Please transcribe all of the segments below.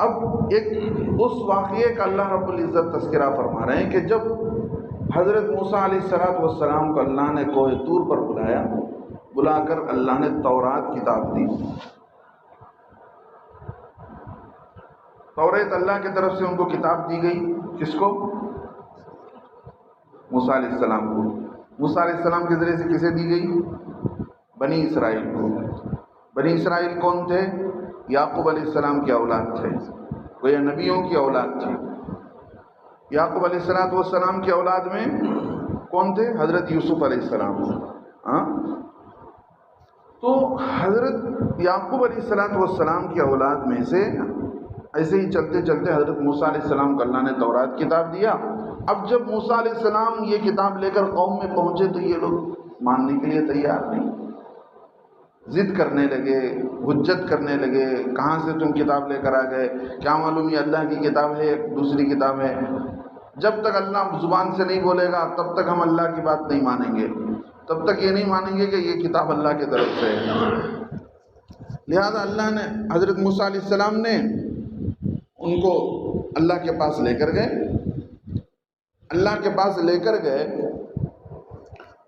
اب ایک اس واقعے کا اللہ رب العزت تذکرہ فرما رہے ہیں کہ جب حضرت موسیٰ علیہ السلام کو اللہ نے کوہ طور پر بلا کر اللہ نے تورات کتاب دی. توریت اللہ کی طرف سے ان کو کتاب دی گئی. کس کو؟ موسیٰ علیہ السلام کو. موسیٰ علیہ السلام کے ذریعے سے کسے دی گئی؟ بنی اسرائیل کو. بنی اسرائیل کون تھے؟ یعقوب علیہ السلام کی اولاد تھے. وہ یہ نبیوں کی اولاد تھی. یعقوب علیہ السلام کی اولاد میں کون تھے؟ حضرت یوسف علیہ السلام. تو حضرت یعقوب علیہ السلام کی اولاد میں سے ایسے ہی چلتے چلتے حضرت موسیٰ علیہ السلام کو اللہ نے تورات کتاب دیا. اب جب موسیٰ علیہ السلام یہ کتاب لے کر قوم میں پہنچے تو یہ لوگ ماننے کے لیے تیار نہیں. ضد کرنے لگے، حجت کرنے لگے، کہاں سے تم کتاب لے کر آ گئے؟ کیا معلوم یہ اللہ کی کتاب ہے دوسری کتاب ہے؟ جب تک اللہ زبان سے نہیں بولے گا تب تک ہم اللہ کی بات نہیں مانیں گے، تب تک یہ نہیں مانیں گے کہ یہ کتاب اللہ کی طرف سے ہے. لہذا اللہ نے حضرت موسیٰ علیہ السلام نے ان کو اللہ کے پاس لے کر گئے. اللہ کے پاس لے کر گئے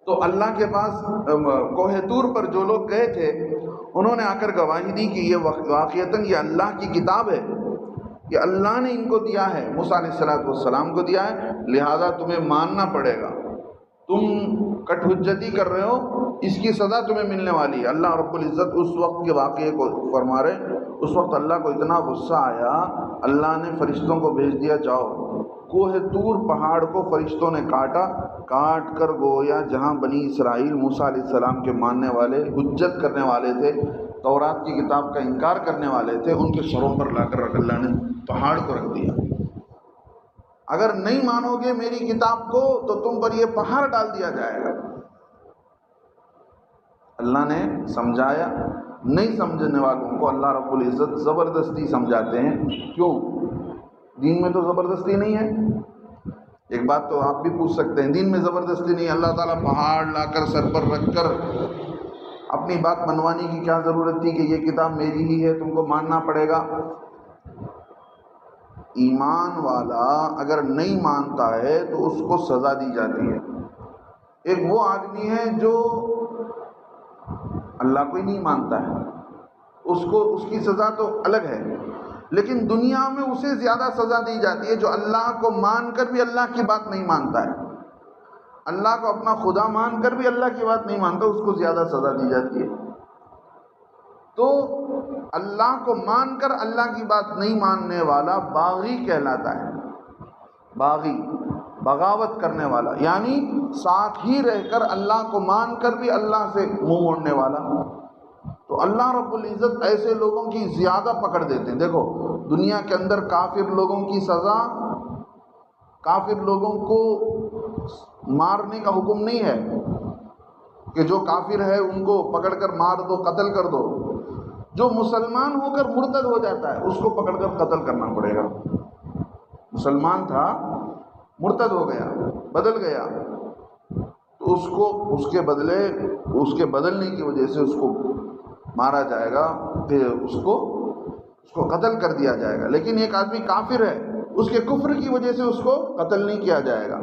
تو اللہ کے پاس کوہ طور پر جو لوگ گئے تھے انہوں نے آ کر گواہی دی کہ یہ واقعتاً یہ اللہ کی کتاب ہے، کہ اللہ نے ان کو دیا ہے، موسیٰ علیہ السلام کو دیا ہے، لہذا تمہیں ماننا پڑے گا. تم کٹ حجتی کر رہے ہو، اس کی سزا تمہیں ملنے والی ہے. اللہ رب العزت اس وقت کے واقعے کو فرما رہے. اس وقت اللہ کو اتنا غصہ آیا، اللہ نے فرشتوں کو بھیج دیا، جاؤ کوہ طور پہاڑ کو فرشتوں نے کاٹ کر گویا جہاں بنی اسرائیل موسیٰ علیہ السلام کے ماننے والے، حجت کرنے والے تھے، تورات کی کتاب کا انکار کرنے والے تھے، ان کے سروں پر لا کر اللہ نے پہاڑ کو رکھ دیا. اگر نہیں مانو گے میری کتاب کو تو تم پر یہ پہاڑ ڈال دیا جائے گا. اللہ نے سمجھایا. نہیں سمجھنے والوں کو اللہ رب العزت زبردستی سمجھاتے ہیں. کیوں؟ دین میں تو زبردستی نہیں ہے. ایک بات تو آپ بھی پوچھ سکتے ہیں، دین میں زبردستی نہیں. اللہ تعالیٰ پہاڑ لا کر سر پر رکھ کر اپنی بات منوانے کی کیا ضرورت تھی کہ یہ کتاب میری ہی ہے، تم کو ماننا پڑے گا. ایمان والا اگر نہیں مانتا ہے تو اس کو سزا دی جاتی ہے. ایک وہ آدمی ہے جو اللہ کو ہی نہیں مانتا ہے، اس کی سزا تو الگ ہے، لیکن دنیا میں اسے زیادہ سزا دی جاتی ہے جو اللہ کو مان کر بھی اللہ کی بات نہیں مانتا ہے. اللہ کو اپنا خدا مان کر بھی اللہ کی بات نہیں مانتا، اس کو زیادہ سزا دی جاتی ہے. تو اللہ کو مان کر اللہ کی بات نہیں ماننے والا باغی کہلاتا ہے. باغی، بغاوت کرنے والا، یعنی ساتھ ہی رہ کر اللہ کو مان کر بھی اللہ سے منہ موڑنے والا. تو اللہ رب العزت ایسے لوگوں کی زیادہ پکڑ دیتے ہیں. دیکھو دنیا کے اندر کافر لوگوں کی سزا، کافر لوگوں کو مارنے کا حکم نہیں ہے کہ جو کافر ہے ان کو پکڑ کر مار دو، قتل کر دو. جو مسلمان ہو کر مرتد ہو جاتا ہے اس کو پکڑ کر قتل کرنا پڑے گا. مسلمان تھا، مرتد ہو گیا، بدل گیا، تو اس کے بدلنے کی وجہ سے اس کو مارا جائے گا، پھر اس کو قتل کر دیا جائے گا. لیکن ایک آدمی کافر ہے، اس کے کفر کی وجہ سے اس کو قتل نہیں کیا جائے گا.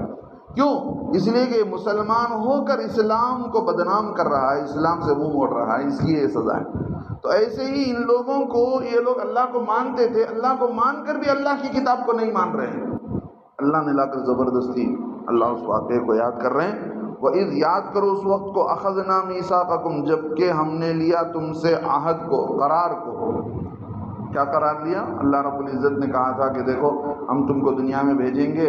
کیوں؟ اس لیے کہ مسلمان ہو کر اسلام کو بدنام کر رہا ہے، اسلام سے منہ موڑ رہا ہے، اس کی یہ سزا ہے. تو ایسے ہی ان لوگوں کو، یہ لوگ اللہ کو مانتے تھے، اللہ کو مان کر بھی اللہ کی کتاب کو نہیں مان رہے ہیں. اللہ نے لا کر زبردستی اللہ اس واقعے کو یاد کر رہے ہیں. وَإِذْ یاد کرو اس وقت کو أَخَذْنَا مِيثَاقَكُمْ جبکہ ہم نے لیا تم سے عہد کو، قرار کو. کیا قرار لیا؟ اللہ رب العزت نے کہا تھا کہ دیکھو ہم تم کو دنیا میں بھیجیں گے،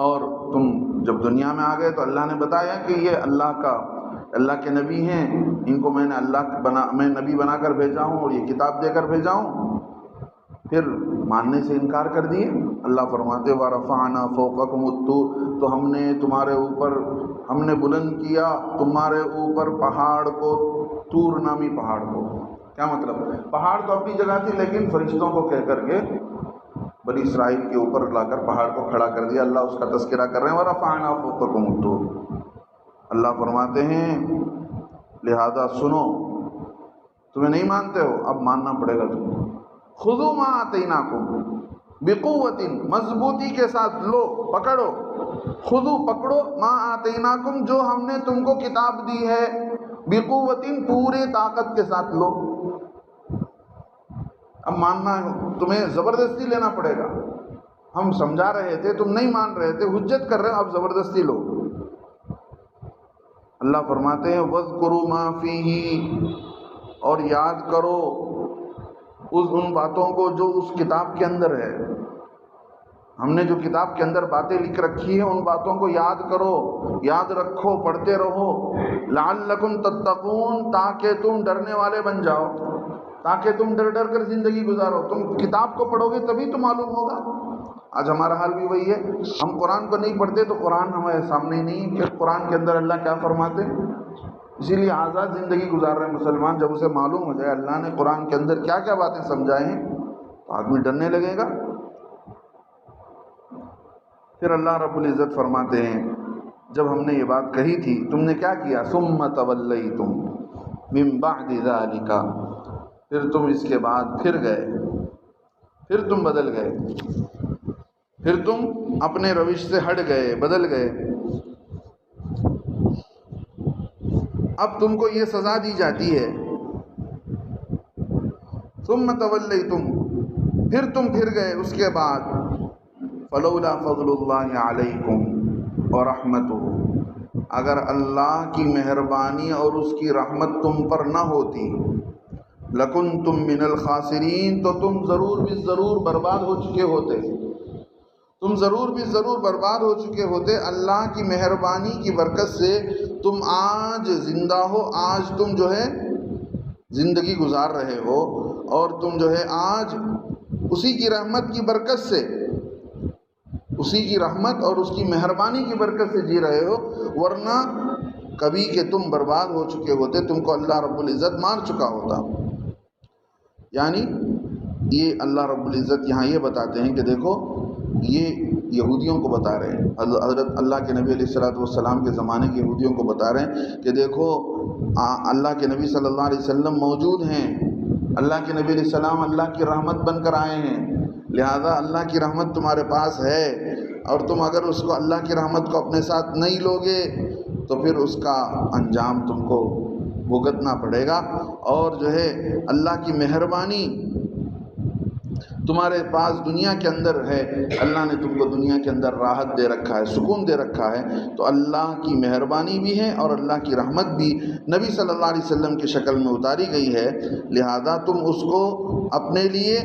اور تم جب دنیا میں آ گئے تو اللہ نے بتایا کہ یہ اللہ کے نبی ہیں، ان کو میں نے نبی بنا کر بھیجا ہوں اور یہ کتاب دے کر بھیجا ہوں. پھر ماننے سے انکار کر دیے. اللہ فرماتے وَرَفَعْنَا فَوْقَكُمُ الطُّورَ تو ہم نے تمہارے اوپر، ہم نے بلند کیا تمہارے اوپر پہاڑ کو، طور نامی پہاڑ کو. کیا مطلب؟ پہاڑ تو اپنی جگہ تھی لیکن فرشتوں کو کہہ کر کے بنی اسرائیل کے اوپر لا کر پہاڑ کو کھڑا کر دیا. اللہ اس کا تذکرہ کر رہے ہیں وَرَفَعْنَا فَوْقَكُمُ الطُّورَ. اللہ فرماتے ہیں لہذا سنو، تمہیں نہیں مانتے ہو، اب ماننا پڑے گا تم. خذوا ما آتیناکم بقوت، مضبوطی کے ساتھ لو، پکڑو، خذو پکڑو، ما آتیناکم جو ہم نے تم کو کتاب دی ہے، بقوت پورے طاقت کے ساتھ لو۔ اب ماننا تمہیں زبردستی لینا پڑے گا، ہم سمجھا رہے تھے تم نہیں مان رہے تھے، حجت کر رہے ہو، اب زبردستی لو۔ اللہ فرماتے ہیں وَاذْكُرُوا مَا فِيهِ، اور یاد کرو ان باتوں کو جو اس کتاب کے اندر ہے، ہم نے جو کتاب کے اندر باتیں لکھ رکھی ہیں ان باتوں کو یاد کرو، یاد رکھو، پڑھتے رہو، لعلکم تتقون، تاکہ تم ڈرنے والے بن جاؤ، تاکہ تم ڈر ڈر کر زندگی گزارو۔ تم کتاب کو پڑھو گے تبھی تو معلوم ہوگا۔ آج ہمارا حال بھی وہی ہے، ہم قرآن کو نہیں پڑھتے تو قرآن ہمارے سامنے ہی نہیں کہ قرآن کے اندر اللہ کیا فرماتے۔ اسی لیے آزاد زندگی گزار رہے ہیں مسلمان، جب اسے معلوم ہو جائے اللہ نے قرآن کے اندر کیا کیا باتیں سمجھائی ہیں تو آدمی ڈرنے لگے گا۔ پھر اللہ رب العزت فرماتے ہیں جب ہم نے یہ بات کہی تھی تم نے کیا کیا، ثم تولیتم من بعد ذلک، پھر تم اس کے بعد پھر گئے، پھر تم بدل گئے، پھر تم اپنے روش سے ہٹ گئے، بدل گئے۔ اب تم کو یہ سزا دی جاتی ہے، ثم تولیتم، پھر تم پھر گئے اس کے بعد، فلولا فضل اللہ علیکم ورحمتہ، اگر اللہ کی مہربانی اور اس کی رحمت تم پر نہ ہوتی، لکنتم من الخاسرین، تو تم ضرور بھی ضرور برباد ہو چکے ہوتے، تم ضرور بھی ضرور برباد ہو چکے ہوتے۔ اللہ کی مہربانی کی برکت سے تم آج زندہ ہو، آج تم جو ہے زندگی گزار رہے ہو، اور تم جو ہے آج اسی کی رحمت کی برکت سے، اسی کی رحمت اور اس کی مہربانی کی برکت سے جی رہے ہو، ورنہ کبھی کہ تم برباد ہو چکے ہوتے، تم کو اللہ رب العزت مار چکا ہوتا۔ یعنی یہ اللہ رب العزت یہاں یہ بتاتے ہیں کہ دیکھو یہ یہودیوں کو بتا رہے ہیں، حضرت اللہ کے نبی علیہ الصلوۃ والسلام کے زمانے کے یہودیوں کو بتا رہے ہیں کہ دیکھو اللہ کے نبی صلی اللہ علیہ وسلم موجود ہیں، اللہ کے نبی علیہ السلام اللہ کی رحمت بن کر آئے ہیں، لہذا اللہ کی رحمت تمہارے پاس ہے، اور تم اگر اس کو اللہ کی رحمت کو اپنے ساتھ نہیں لوگے تو پھر اس کا انجام تم کو بھگتنا پڑے گا، اور جو ہے اللہ کی مہربانی تمہارے پاس دنیا کے اندر ہے، اللہ نے تم کو دنیا کے اندر راحت دے رکھا ہے، سکون دے رکھا ہے، تو اللہ کی مہربانی بھی ہے اور اللہ کی رحمت بھی نبی صلی اللہ علیہ وسلم کی شکل میں اتاری گئی ہے، لہذا تم اس کو اپنے لیے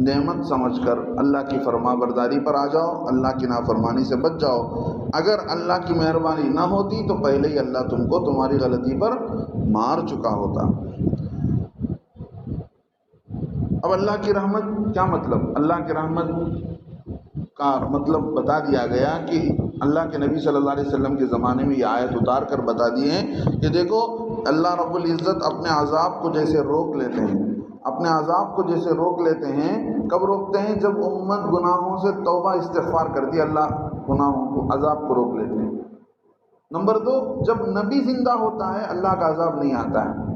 نعمت سمجھ کر اللہ کی فرما برداری پر آ جاؤ، اللہ کی نافرمانی سے بچ جاؤ۔ اگر اللہ کی مہربانی نہ ہوتی تو پہلے ہی اللہ تم کو تمہاری غلطی پر مار چکا ہوتا۔ اب اللہ کی رحمت کیا مطلب؟ اللہ کی رحمت کا مطلب بتا دیا گیا کہ اللہ کے نبی صلی اللہ علیہ وسلم کے زمانے میں یہ آیت اتار کر بتا دی ہے کہ دیکھو اللہ رب العزت اپنے عذاب کو جیسے روک لیتے ہیں، اپنے عذاب کو جیسے روک لیتے ہیں، کب روکتے ہیں؟ جب امت گناہوں سے توبہ استغفار کرتی ہے، اللہ گناہوں کو عذاب کو روک لیتے ہیں۔ نمبر 2، جب نبی زندہ ہوتا ہے اللہ کا عذاب نہیں آتا ہے،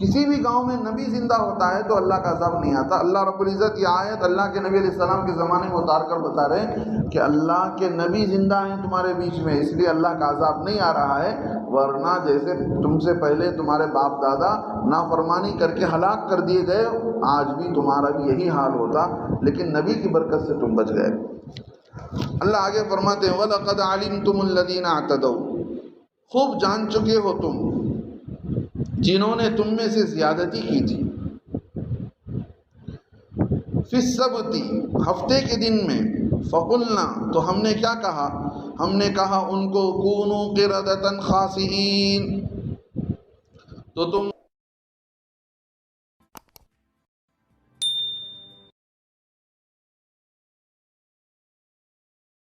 کسی بھی گاؤں میں نبی زندہ ہوتا ہے تو اللہ کا عذاب نہیں آتا۔ اللہ رب العزت یہ آیت اللہ کے نبی علیہ السلام کے زمانے میں اتار کر بتا رہے ہیں کہ اللہ کے نبی زندہ ہیں تمہارے بیچ میں، اس لیے اللہ کا عذاب نہیں آ رہا ہے، ورنہ جیسے تم سے پہلے تمہارے باپ دادا نافرمانی کر کے ہلاک کر دیے گئے، آج بھی تمہارا بھی یہی حال ہوتا، لیکن نبی کی برکت سے تم بچ گئے۔ اللہ آگے فرماتے ہیں وَلَقَدْ عَلِمْتُمُ الَّذِينَ اعْتَدَوْا، خوب جان چکے ہو تم جنہوں نے تم میں سے زیادتی کی تھی، فی السبت، ہفتے کے دن میں، فقلنا، تو ہم نے کیا کہا؟ ہم نے کہا ان کو کونوا قردۃ خاسئین، تو تم